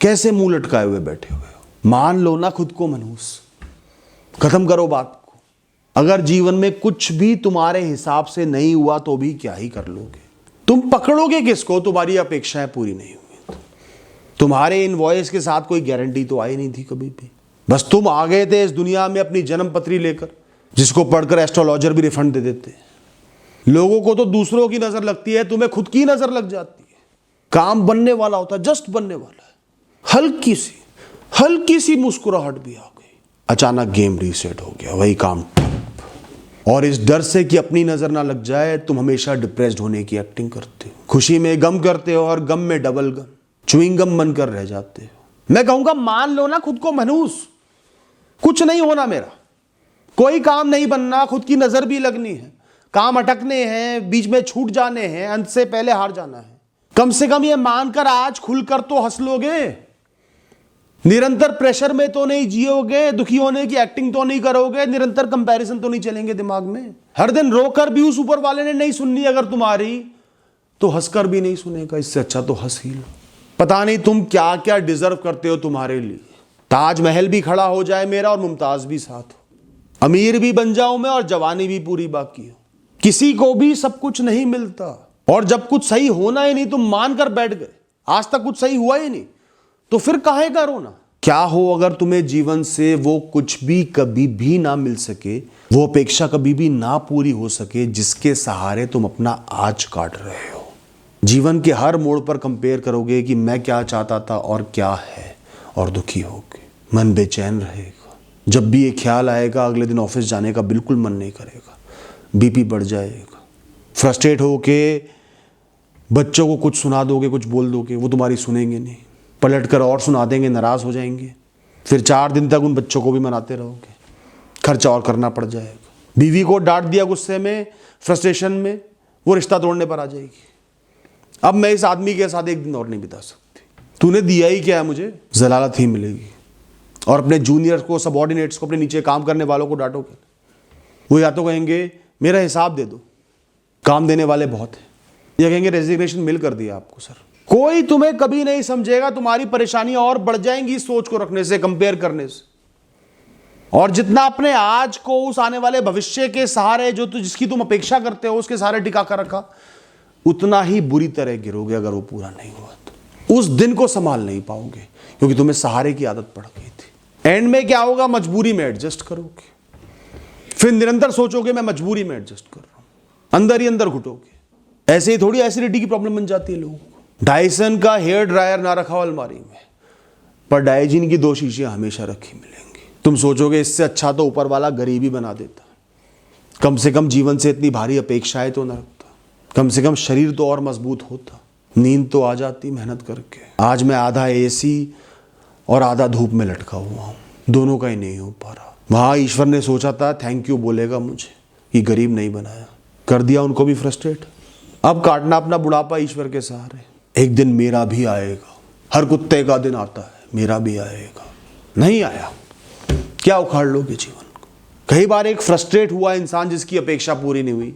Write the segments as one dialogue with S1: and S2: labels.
S1: कैसे मुंह लटकाए हुए बैठे हुए हो? मान लो ना खुद को मनहूस, खत्म करो बात को। अगर जीवन में कुछ भी तुम्हारे हिसाब से नहीं हुआ तो भी क्या ही कर लोगे? तुम पकड़ोगे किसको? तुम्हारी अपेक्षाएं पूरी नहीं हुई तो। तुम्हारे इनवॉइस के साथ कोई गारंटी तो आई नहीं थी कभी भी। बस तुम आ गए थे इस दुनिया में अपनी जन्म पत्री लेकर, जिसको पढ़कर एस्ट्रोलॉजर भी रिफंड दे देते हैं। लोगों को तो दूसरों की नजर लगती है, तुम्हें खुद की नजर लग जाती है। काम बनने वाला होता है, जस्ट बनने वाला है, हल्की सी मुस्कुराहट भी आ गई, अचानक गेम रीसेट हो गया, वही काम ठप। और इस डर से कि अपनी नजर ना लग जाए, तुम हमेशा डिप्रेस्ड होने की एक्टिंग करते हो, खुशी में गम करते हो और गम में डबल गम, च्युइंग गम बनकर रह जाते हो। मैं कहूंगा मान लो ना खुद को मनहूस, कुछ नहीं होना मेरा, कोई काम नहीं बनना, खुद की नजर भी लगनी है, काम अटकने हैं, बीच में छूट जाने हैं, अंत से पहले हार जाना है। कम से कम ये मानकर आज खुलकर तो हंस लोगे। निरंतर प्रेशर में तो नहीं जियोगे, दुखी होने की एक्टिंग तो नहीं करोगे, निरंतर कंपैरिजन तो नहीं चलेंगे दिमाग में। हर दिन रोकर भी उस ऊपर वाले ने नहीं सुननी अगर तुम्हारी, तो हंसकर भी नहीं सुनेगा। इससे अच्छा तो हंस ही लो। पता नहीं तुम क्या क्या डिजर्व करते हो तुम्हारे लिए। ताजमहल भी खड़ा हो जाए मेरा और मुमताज भी साथ हो, अमीर भी बन जाऊं मैं और जवानी भी पूरी बाकी हो, किसी को भी सब कुछ नहीं मिलता। और जब कुछ सही होना ही नहीं तुम मानकर बैठ गए, आज तक कुछ सही हुआ ही नहीं, तो फिर काहे का रोना? क्या हो अगर तुम्हें जीवन से वो कुछ भी कभी भी ना मिल सके, वो अपेक्षा कभी भी ना पूरी हो सके जिसके सहारे तुम अपना आज काट रहे हो। जीवन के हर मोड़ पर कंपेयर करोगे कि मैं क्या चाहता था और क्या है, और दुखी होगे, मन बेचैन रहेगा। जब भी ये ख्याल आएगा अगले दिन ऑफिस जाने का बिल्कुल मन नहीं करेगा, बीपी बढ़ जाएगा। फ्रस्ट्रेट होके बच्चों को कुछ सुना दोगे, कुछ बोल दोगे, वो तुम्हारी सुनेंगे नहीं, पलट कर और सुना देंगे, नाराज हो जाएंगे। फिर 4 दिन तक उन बच्चों को भी मनाते रहोगे, खर्चा और करना पड़ जाएगा। बीवी को डांट दिया गुस्से में, फ्रस्ट्रेशन में, वो रिश्ता तोड़ने पर आ जाएगी। अब मैं इस आदमी के साथ एक दिन और नहीं बिता सकती, तूने दिया ही क्या है मुझे, जलालत ही मिलेगी। और अपने जूनियर्स को, सबऑर्डिनेट्स को, अपने नीचे काम करने वालों को डांटोगे, वो या तो कहेंगे मेरा हिसाब दे दो, काम देने वाले बहुत हैं, या कहेंगे रेजिग्नेशन मेल कर दिया आपको सर। कोई तुम्हें कभी नहीं समझेगा, तुम्हारी परेशानियां और बढ़ जाएंगी इस सोच को रखने से, कंपेयर करने से। और जितना अपने आज को उस आने वाले भविष्य के सहारे जिसकी तुम अपेक्षा करते हो उसके सहारे टिका कर रखा, उतना ही बुरी तरह गिरोगे अगर वो पूरा नहीं हुआ तो। उस दिन को संभाल नहीं पाओगे क्योंकि तुम्हें सहारे की आदत पड़ गई थी। एंड में क्या होगा, मजबूरी में एडजस्ट करोगे, फिर निरंतर सोचोगे मैं मजबूरी में एडजस्ट कर रहा हूं, अंदर ही अंदर घुटोगे। ऐसे ही थोड़ी एसिडिटी की प्रॉब्लम बन जाती है लोगों को। डायसन का हेयर ड्रायर ना रखा हो अलमारी में, पर डाइजीन की 2 शीशियां हमेशा रखी मिलेंगी। तुम सोचोगे इससे अच्छा तो ऊपर वाला गरीबी बना देता, कम से कम जीवन से इतनी भारी अपेक्षाएं तो न रखता, कम से कम शरीर तो और मजबूत होता, नींद तो आ जाती मेहनत करके। आज मैं आधा एसी और आधा धूप में लटका हुआ हूं, दोनों का ही नहीं हो पा रहा। वहां ईश्वर ने सोचा था थैंक यू बोलेगा मुझे कि गरीब नहीं बनाया, कर दिया उनको भी फ्रस्ट्रेट। अब काटना अपना बुढ़ापा ईश्वर के सहारे। एक दिन मेरा भी आएगा, हर कुत्ते का दिन आता है, मेरा भी आएगा। नहीं आया, क्या उखाड़ लोगे जीवन को? कई बार एक फ्रस्ट्रेट हुआ इंसान जिसकी अपेक्षा पूरी नहीं हुई,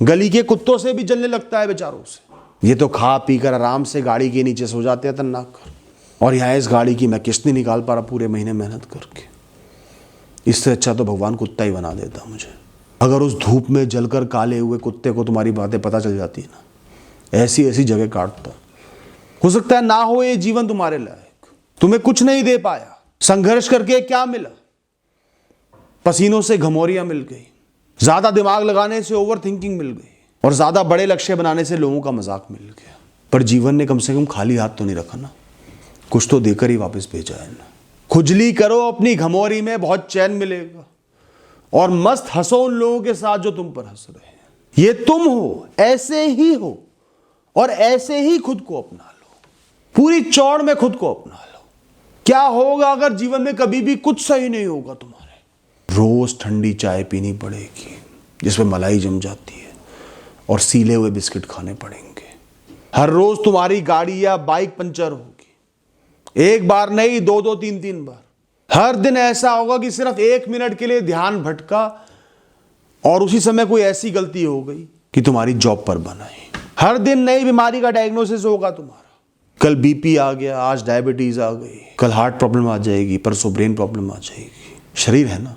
S1: गली के कुत्तों से भी जलने लगता है बेचारों से। ये तो खा पी कर आराम से गाड़ी के नीचे सो जाते हैं तन्नाक कर, और यहाँ इस गाड़ी की मैं किस्त नहीं निकाल पा रहा पूरे महीने मेहनत करके। इससे अच्छा तो भगवान कुत्ता ही बना देता मुझे। अगर उस धूप में जलकर काले हुए कुत्ते को तुम्हारी बातें पता चल जाती है ना, ऐसी ऐसी जगह काटता। हो सकता है ना हो ये जीवन तुम्हारे लायक, तुम्हें कुछ नहीं दे पाया, संघर्ष करके क्या मिला, पसीनों से घमौरियां मिल गई, ज्यादा दिमाग लगाने से ओवर थिंकिंग मिल गई, और ज्यादा बड़े लक्ष्य बनाने से लोगों का मजाक मिल गया। पर जीवन ने कम से कम खाली हाथ तो नहीं रखा ना, कुछ तो देकर ही वापस भेजा है ना। खुजली करो अपनी घमौरी में, बहुत चैन मिलेगा, और मस्त हंसो उन लोगों के साथ जो तुम पर हंस रहे हैं। ये तुम हो, ऐसे ही हो, और ऐसे ही खुद को अपना लो, पूरी चौड़ में खुद को अपना लो। क्या होगा अगर जीवन में कभी भी कुछ सही नहीं होगा तुम्हारे? रोज ठंडी चाय पीनी पड़ेगी जिसमें मलाई जम जाती है, और सीले हुए बिस्किट खाने पड़ेंगे। हर रोज तुम्हारी गाड़ी या बाइक पंचर होगी, एक बार नहीं, 2-2, 3-3 बार। हर दिन ऐसा होगा कि सिर्फ 1 मिनट के लिए ध्यान भटका और उसी समय कोई ऐसी गलती हो गई कि तुम्हारी जॉब पर बनाई। हर दिन नई बीमारी का डायग्नोसिस होगा तुम्हारा। कल बीपी आ गया, आज डायबिटीज आ गई, कल हार्ट प्रॉब्लम आ जाएगी, परसों ब्रेन प्रॉब्लम आ जाएगी। शरीर है ना,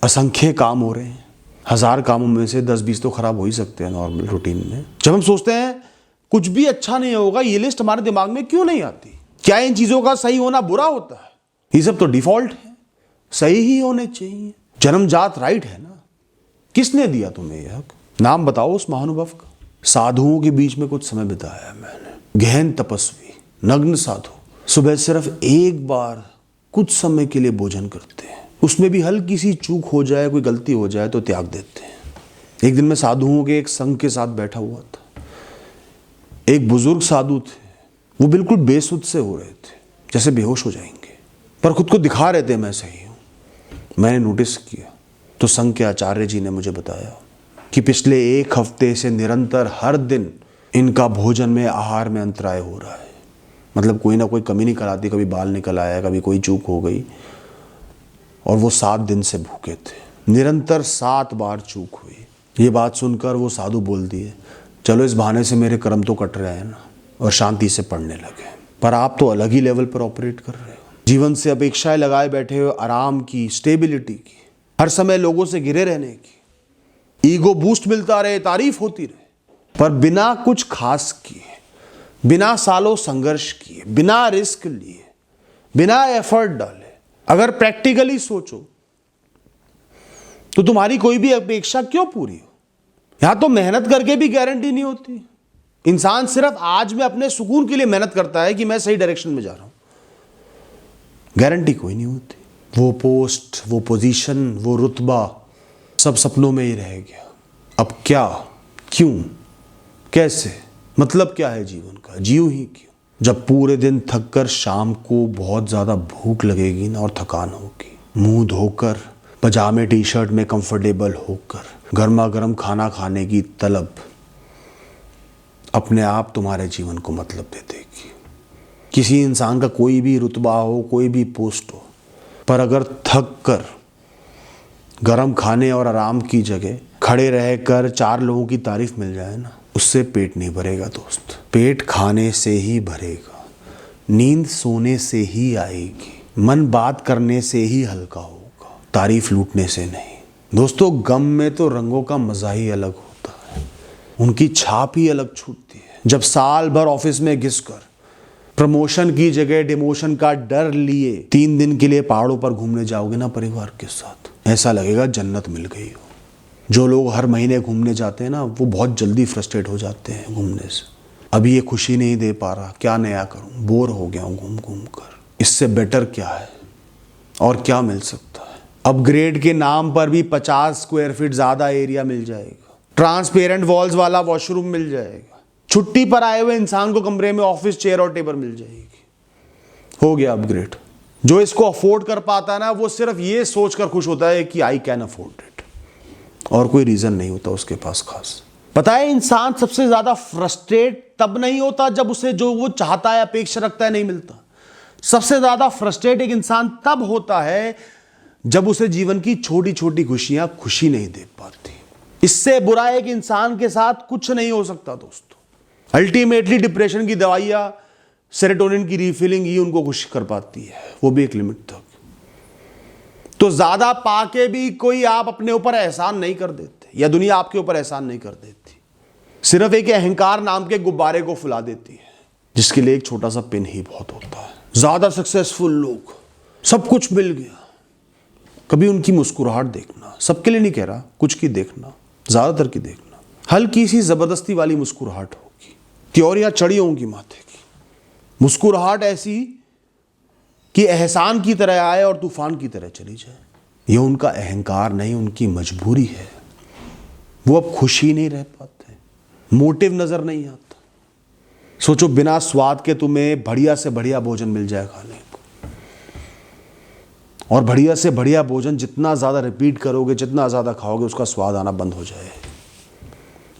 S1: असंख्य काम हो रहे हैं, 1000 कामों में से 10-20 तो खराब हो ही सकते हैं नॉर्मल रूटीन में। जब हम सोचते हैं कुछ भी अच्छा नहीं होगा, ये लिस्ट हमारे दिमाग में क्यों नहीं आती? क्या इन चीजों का सही होना बुरा होता है? ये सब तो डिफॉल्ट है, सही ही होने चाहिए। जन्मजात राइट है ना। किसने दिया तुम्हें यह हक? नाम बताओ उस महानुभव का। साधुओं के बीच में कुछ समय बिताया है मैंने, गहन तपस्वी, नग्न साधु, सुबह सिर्फ एक बार कुछ समय के लिए भोजन करते हैं, उसमें भी हल्की सी चूक हो जाए, कोई गलती हो जाए तो त्याग देते हैं। एक दिन मैं साधुओं के एक संघ के साथ बैठा हुआ था। एक बुजुर्ग साधु थे, वो बिल्कुल बेसुध से हो रहे थे, जैसे बेहोश हो जाएंगे, पर खुद को दिखा रहे थे मैं सही हूं। मैंने नोटिस किया तो संघ के आचार्य जी ने मुझे बताया कि पिछले 1 हफ्ते से निरंतर हर दिन इनका भोजन में, आहार में अंतराय हो रहा है। मतलब कोई ना कोई कमी निकल आती, कभी बाल निकल आया, कभी कोई चूक हो गई, और वो 7 दिन से भूखे थे। निरंतर 7 बार चूक हुई। ये बात सुनकर वो साधु बोल दिए, चलो इस बहाने से मेरे कर्म तो कट रहे हैं ना, और शांति से पढ़ने लगे। पर आप तो अलग ही लेवल पर ऑपरेट कर रहे हो, जीवन से अपेक्षाएं लगाए बैठे हो, आराम की, स्टेबिलिटी की, हर समय लोगों से घिरे रहने की, ईगो बूस्ट मिलता रहे, तारीफ होती रहे, पर बिना कुछ खास किए, बिना सालों संघर्ष किए, बिना रिस्क लिए, बिना एफर्ट डाले। अगर प्रैक्टिकली सोचो तो तुम्हारी कोई भी अपेक्षा क्यों पूरी हो? यहां तो मेहनत करके भी गारंटी नहीं होती। इंसान सिर्फ आज में अपने सुकून के लिए मेहनत करता है कि मैं सही डायरेक्शन में जा रहा हूं, गारंटी कोई नहीं होती। वो पोस्ट, वो पोजीशन, वो रुतबा सब सपनों में ही रह गया। अब क्या, क्यों, कैसे, मतलब क्या है जीवन का? जीव ही क्यों? जब पूरे दिन थक कर शाम को बहुत ज्यादा भूख लगेगी ना, और थकान होगी, मुंह धोकर पजामे टी शर्ट में कंफर्टेबल होकर गर्मा गर्म खाना खाने की तलब अपने आप तुम्हारे जीवन को मतलब दे देगी। किसी इंसान का कोई भी रुतबा हो, कोई भी पोस्ट हो, पर अगर थक कर गर्म खाने और आराम की जगह खड़े रहकर 4 लोगों की तारीफ मिल जाए ना, उससे पेट नहीं भरेगा दोस्त। पेट खाने से ही भरेगा, नींद सोने से ही आएगी, मन बात करने से ही हल्का होगा, तारीफ लूटने से नहीं। दोस्तों, गम में तो रंगों का मजा ही अलग होता है, उनकी छाप ही अलग छूटती है। जब साल भर ऑफिस में घिसकर प्रमोशन की जगह डिमोशन का डर लिए 3 दिन के लिए पहाड़ों पर घूमने जाओगे ना परिवार के साथ, ऐसा लगेगा जन्नत मिल गई हो। जो लोग हर महीने घूमने जाते हैं ना, वो बहुत जल्दी फ्रस्ट्रेट हो जाते हैं घूमने से। अभी ये खुशी नहीं दे पा रहा, क्या नया करूं, बोर हो गया हूं घूम घूम कर। इससे बेटर क्या है और क्या मिल सकता है? अपग्रेड के नाम पर भी 50 स्क्वायर फीट ज्यादा एरिया मिल जाएगा, ट्रांसपेरेंट वॉल्स वाला वॉशरूम मिल जाएगा, छुट्टी पर आए हुए इंसान को कमरे में ऑफिस चेयर और टेबल मिल जाएगी। हो गया अपग्रेड। जो इसको अफोर्ड कर पाता है ना, वो सिर्फ ये सोचकर खुश होता है कि आई कैन अफोर्ड इट, और कोई रीजन नहीं होता उसके पास खास। पता है, इंसान सबसे ज्यादा फ्रस्ट्रेट तब नहीं होता जब उसे जो वो चाहता है, अपेक्षा रखता है, नहीं मिलता। सबसे ज्यादा फ्रस्ट्रेट एक इंसान तब होता है जब उसे जीवन की छोटी छोटी खुशियां खुशी नहीं दे पाती। इससे बुरा एक इंसान के साथ कुछ नहीं हो सकता दोस्तों। अल्टीमेटली डिप्रेशन की दवाइयां, सेरोटोनिन की रीफिलिंग ही उनको खुश कर पाती है, वो भी एक लिमिट तक। तो ज्यादा पाके भी कोई आप अपने ऊपर एहसान नहीं कर देते, या दुनिया आपके ऊपर एहसान नहीं कर देती। सिर्फ एक अहंकार नाम के गुब्बारे को फुला देती है, जिसके लिए एक छोटा सा पिन ही बहुत होता है। ज्यादा सक्सेसफुल लोग, सब कुछ मिल गया, कभी उनकी मुस्कुराहट देखना, सबके लिए नहीं कह रहा, कुछ की देखना, ज्यादातर की देखना, हल्की सी जबरदस्ती वाली मुस्कुराहट होगी, त्योरियां चढ़ी होंगी माथे की, मुस्कुराहट ऐसी कि एहसान की तरह आए और तूफान की तरह चली जाए। यह उनका अहंकार नहीं, उनकी मजबूरी है। वो अब खुश ही नहीं रह पाते, मोटिव नजर नहीं आता। सोचो, बिना स्वाद के तुम्हें बढ़िया से बढ़िया भोजन मिल जाए खाने को, और बढ़िया से बढ़िया भोजन जितना ज्यादा रिपीट करोगे, जितना ज्यादा खाओगे, उसका स्वाद आना बंद हो जाए।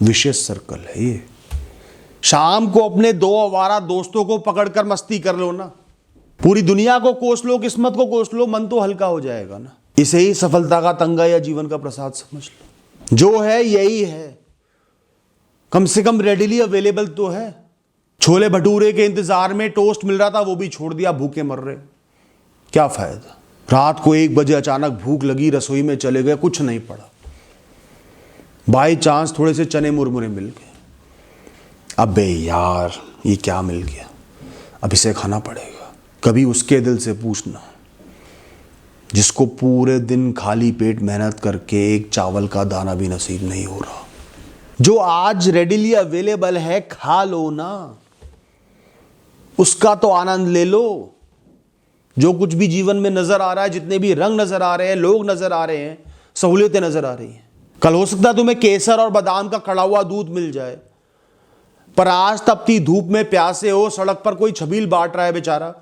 S1: विशेष सर्कल है ये। शाम को अपने 2 आवारा दोस्तों को पकड़कर मस्ती कर लो ना, पूरी दुनिया को कोस लो, किस्मत को कोस लो, मन तो हल्का हो जाएगा ना। इसे ही सफलता का तंगा या जीवन का प्रसाद समझ लो। जो है यही है, कम से कम रेडिली अवेलेबल तो है। छोले भटूरे के इंतजार में टोस्ट मिल रहा था, वो भी छोड़ दिया, भूखे मर रहे, क्या फायदा। रात को 1 बजे अचानक भूख लगी, रसोई में चले गए, कुछ नहीं पड़ा, बाई चांस थोड़े से चने मुरमुरे मिल गए। अबे यार ये क्या मिल गया, अब इसे खाना पड़ेगा। कभी उसके दिल से पूछना जिसको पूरे दिन खाली पेट मेहनत करके एक चावल का दाना भी नसीब नहीं हो रहा। जो आज रेडिली अवेलेबल है, खा लो ना, उसका तो आनंद ले लो। जो कुछ भी जीवन में नजर आ रहा है, जितने भी रंग नजर आ रहे हैं, लोग नजर आ रहे हैं, सहूलियतें नजर आ रही हैं, कल हो सकता है तुम्हें केसर और बादाम का कड़ा हुआ दूध मिल जाए, पर आज तपती धूप में प्यासे हो, सड़क पर कोई छबील बांट रहा है बेचारा,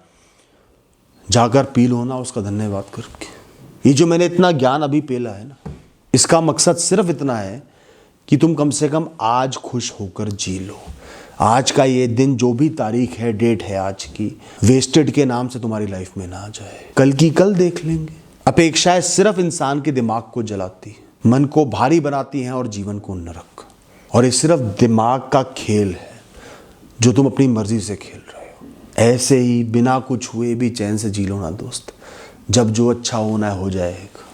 S1: जाकर पी लो ना उसका धन्यवाद करके। ये जो मैंने इतना ज्ञान अभी पेला है ना, इसका मकसद सिर्फ इतना है कि तुम कम से कम आज खुश होकर जी लो। आज का ये दिन, जो भी तारीख है, डेट है आज की, वेस्टेड के नाम से तुम्हारी लाइफ में ना आ जाए। कल की कल देख लेंगे। अपेक्षाएं सिर्फ इंसान के दिमाग को जलाती है, मन को भारी बनाती हैं और जीवन को नरक। और ये सिर्फ दिमाग का खेल है जो तुम अपनी मर्जी से खेल रहे हो। ऐसे ही बिना कुछ हुए भी चैन से जी लो ना दोस्त, जब जो अच्छा होना है हो जाएगा।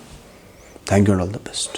S1: Thank you and all the best.